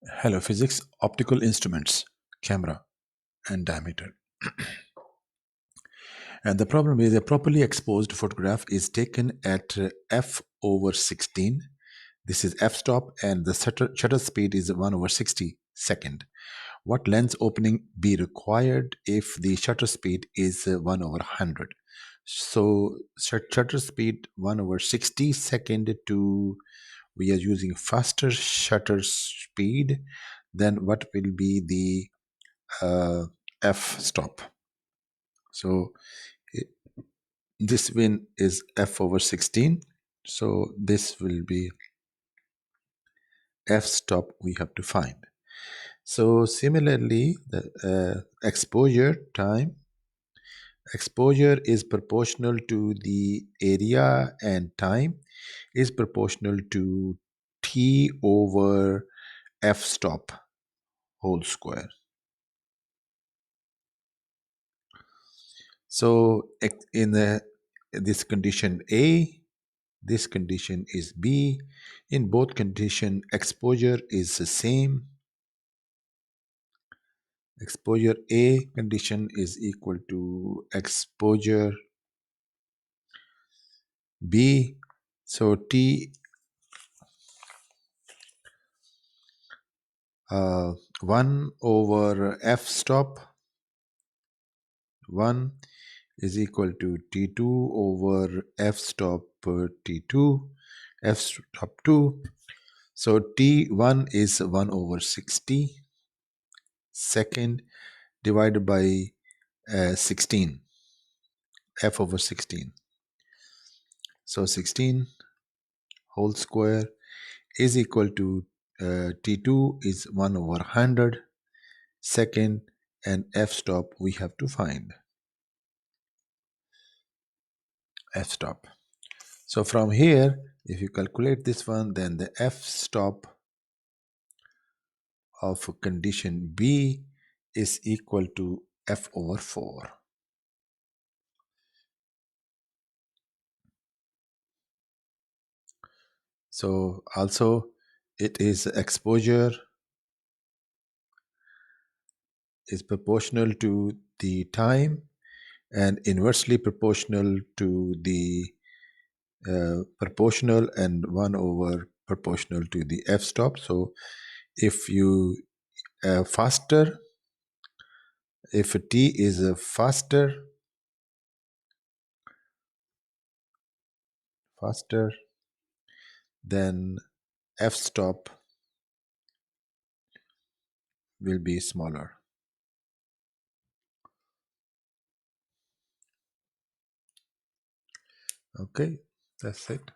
Hello, physics, optical instruments, camera, and diameter. And the problem is a properly exposed photograph is taken at f over 16. This is f-stop, and the shutter speed is 1 over 60 second. What lens opening be required if the shutter speed is 1 over 100? So shutter speed 1 over 60 second to we are using faster shutter speed, then what will be the f stop? So i- this win is f over 16. So this will be f stop we have to find. So similarly, the exposure is proportional to the area, and time is proportional to t over f stop whole square. So in this condition A, this condition is B. In both condition, exposure is the same. Exposure A condition is equal to exposure B. So T 1 over f stop 1 is equal to T2 over f stop T2, f stop 2. So T1 is 1 over 60 second divided by 16, f over 16. So 16 whole square is equal to T2 is 1 over 100 second, and f stop we have to find f stop. So from here, if you calculate this one, then the f stop of condition B is equal to f over 4. So also it is exposure is proportional to the time and inversely proportional to the proportional and 1 over proportional to the f stop. So if you faster, if t is faster, then f stop will be smaller. Okay, that's it.